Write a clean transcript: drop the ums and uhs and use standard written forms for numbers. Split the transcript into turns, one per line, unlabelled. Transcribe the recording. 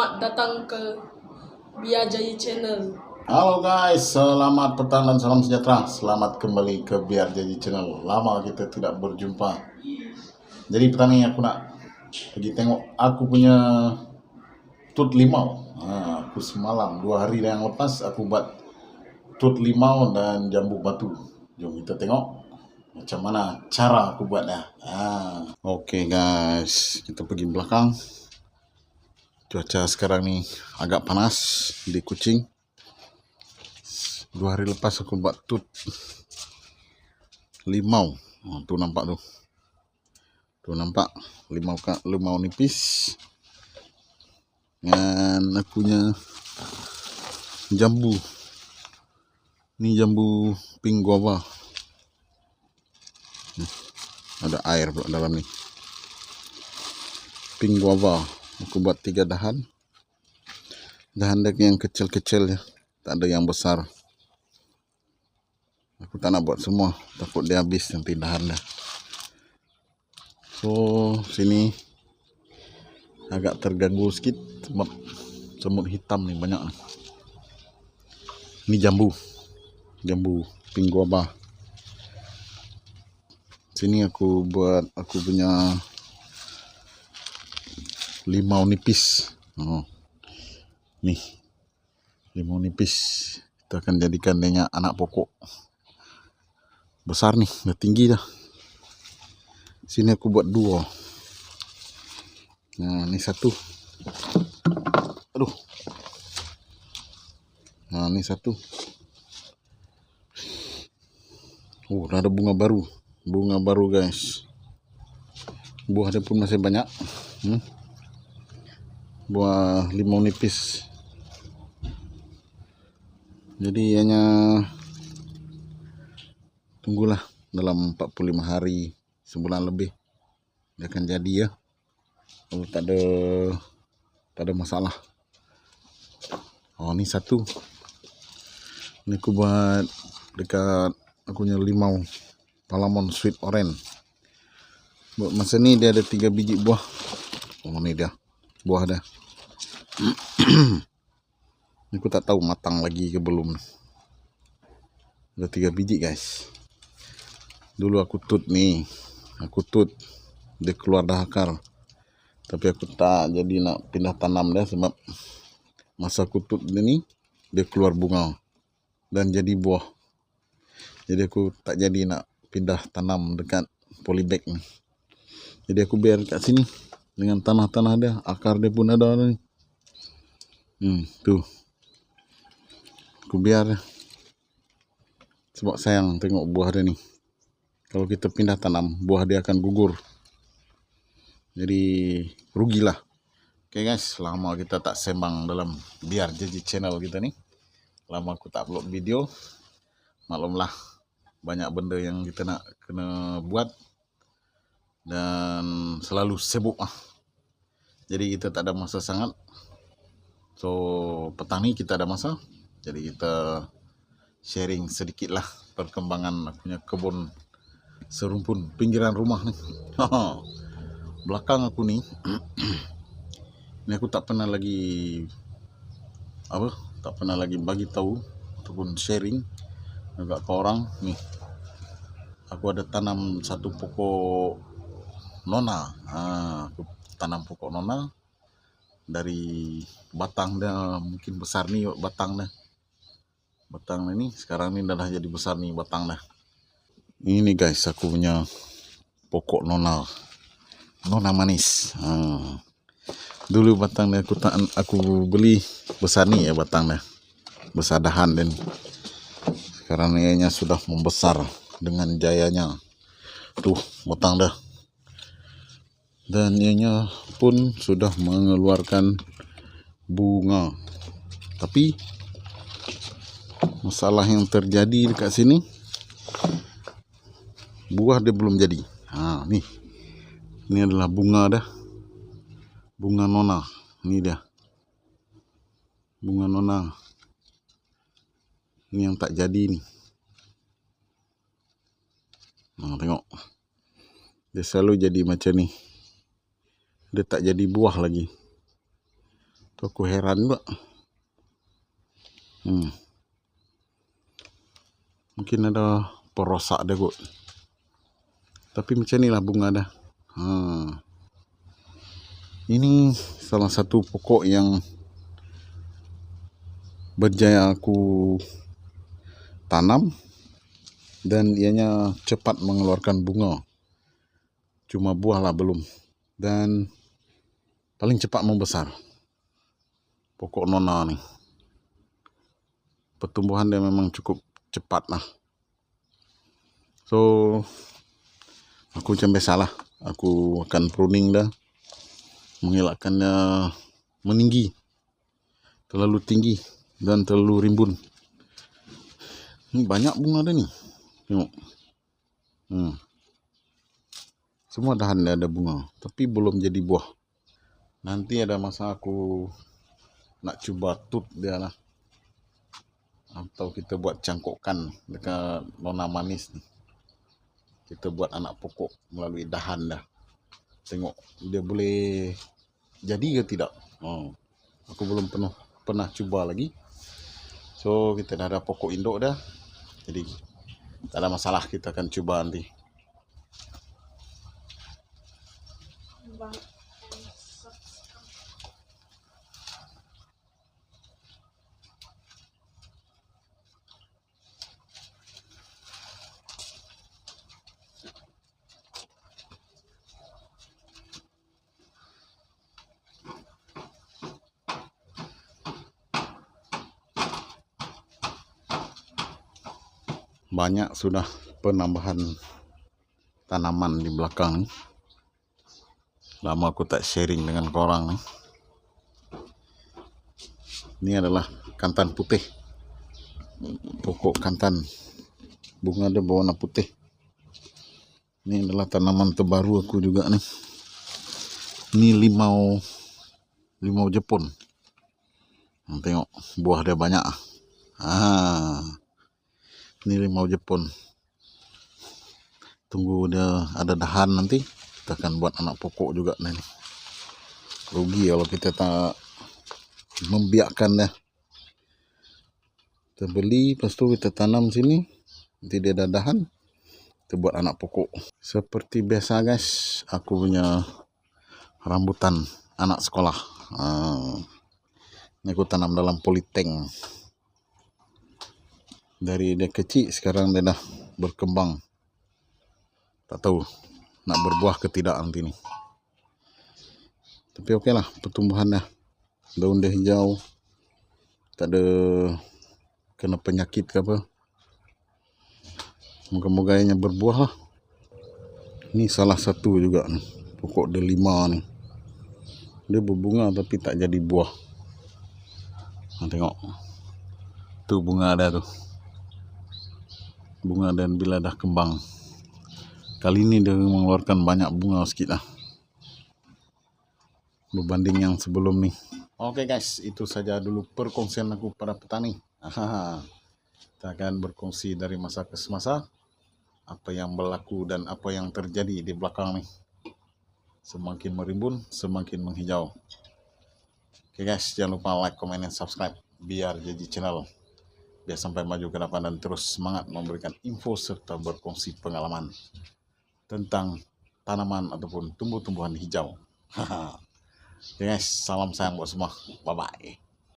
Selamat datang ke Biar Jadi Channel.
Halo guys, selamat petang dan salam sejahtera. Selamat kembali ke Biar Jadi Channel. Lama kita tidak berjumpa. Jadi petang ini aku nak pergi tengok aku punya tut limau. Aku semalam 2 hari yang lepas aku buat tut limau dan jambu batu. Jom kita tengok macam mana cara aku buatnya. Oke guys, kita pergi belakang. Cuaca sekarang ni agak panas di Kuching. 2 hari lepas aku buat tut limau. Tu nampak tu. Tu nampak limau nipis. Dan aku punya jambu. Ni jambu pink guava. Ada air pula dalam ni. Pink guava. Aku buat 3 dahan. Dahan dia yang kecil-kecil ya. Tak ada yang besar. Aku tak nak buat semua. Takut dia habis nanti dahan dah. So sini agak terganggu sikit sebab semut hitam ni banyak. Ini jambu pink guava. Sini aku buat aku punya limau nipis. Nih limau nipis. Kita akan jadikan dia anak pokok. Besar nih, dah tinggi dah. Sini aku buat 2. Nah, ini 1. Aduh. Nah, ini 1. Dah ada bunga baru. Bunga baru, guys. Buah dia pun masih banyak. Buah limau nipis. Jadi hanya tunggulah dalam 45 hari, sebulan lebih dia akan jadi ya. Kalau tak ada masalah. Ini 1. Ini aku buat dekat aku punya limau Palamon sweet orange. Buat masa ni dia ada 3 biji buah. Ni dia buah dah. Aku tak tahu matang lagi ke belum. Ada 3 biji guys. Dulu aku tut dia keluar dah akar. Tapi aku tak jadi nak pindah tanam dah sebab masa aku tut ni dia keluar bunga dan jadi buah. Jadi aku tak jadi nak pindah tanam dekat polybag ni. Jadi aku biar kat sini dengan tanah-tanah dia, akar dia pun ada ni. Tu. Aku biar sebab sayang tengok buah dia ni. Kalau kita pindah tanam, buah dia akan gugur. Jadi rugilah. Oke guys, lama kita tak sembang dalam Biar Jadi Channel kita ni. Lama aku tak upload video. Maklumlah, banyak benda yang kita nak kena buat. Dan selalu sibuk Jadi kita tak ada masa sangat. So petang ni kita ada masa. Jadi kita sharing sedikit lah perkembangan aku punya kebun serumpun pinggiran rumah ni. Belakang aku ni ini aku tak pernah lagi bagi tahu ataupun sharing agak ke orang ni. Aku ada tanam 1 pokok nona. Aku tanam pokok nona dari batang dia mungkin besar ni batang ni sekarang ni dah jadi besar ni batang dah. Ini guys aku punya pokok nona manis. Dulu batang dia aku beli besar ni ya batang dia. Besar dahan dan sekarang ianya sudah membesar dengan jayanya. Tuh batang dah. Dan ianya pun sudah mengeluarkan bunga. Tapi masalah yang terjadi dekat sini, buah dia belum jadi. Nih. Ini adalah bunga dah. Bunga nona. Ini dia. Bunga nona. Ini yang tak jadi ni. Tengok. Dia selalu jadi macam ni. Dia tak jadi buah lagi. Tuh aku heran juga. Mungkin ada perosak dia kot. Tapi macam ni lah bunga dah. Ini salah satu pokok yang berjaya aku tanam dan ianya cepat mengeluarkan bunga. Cuma buah lah belum. Dan paling cepat membesar. Pokok nona ni. Pertumbuhan dia memang cukup cepat lah. So aku macam biasalah. Aku akan pruning dah. Mengelakkannya meninggi. Terlalu tinggi dan terlalu rimbun. Ini banyak bunga dah ni. Tengok. Semua dahan dia ada bunga. Tapi belum jadi buah. Nanti ada masa aku nak cuba tut dia lah. Atau kita buat cangkokan dekat nona manis ni. Kita buat anak pokok melalui dahan dah. Tengok dia boleh jadi ke tidak. Aku belum pernah cuba lagi. So kita dah ada pokok induk dah. Jadi tak ada masalah, kita akan cuba nanti. Banyak sudah penambahan tanaman di belakang ni. Lama aku tak sharing dengan korang ni. Ini adalah kantan putih. Pokok kantan. Bunga dia berwarna putih. Ini adalah tanaman terbaru aku juga ni. Ini limau Jepun. Tengok buah dia banyak. Ini limau Jepun. Tunggu dia ada dahan nanti. Kita akan buat anak pokok juga ni. Rugi kalau kita tak membiakkan dia. Kita beli, lepas tu kita tanam sini. Nanti dia ada dahan. Kita buat anak pokok. Seperti biasa guys, aku punya rambutan anak sekolah. Ini aku tanam dalam polytank. Dari dia kecil sekarang dia dah berkembang. Tak tahu nak berbuah ke tidak nanti ni. Tapi okey lah pertumbuhan dah. Daun dia hijau. Tak ada kena penyakit ke apa. Moga-moga ianya berbuah lah. Ini salah satu juga ni. Pokok delima ni. Dia berbunga tapi tak jadi buah. Tengok. Tu bunga dia tu. Bunga dan bila dah kembang. Kali ini dia mengeluarkan banyak bunga sikit lah. Berbanding yang sebelum ni. Okey guys, itu saja dulu perkongsian aku para petani. Kita akan berkongsi dari masa ke semasa. Apa yang berlaku dan apa yang terjadi di belakang ni. Semakin merimbun, semakin menghijau. Okey guys, jangan lupa like, komen, dan subscribe. Biar jadi channel. Biar sampai maju ke depan dan terus semangat memberikan info serta berkongsi pengalaman tentang tanaman ataupun tumbuh-tumbuhan hijau. Oke guys, salam sayang buat semua. Bye-bye.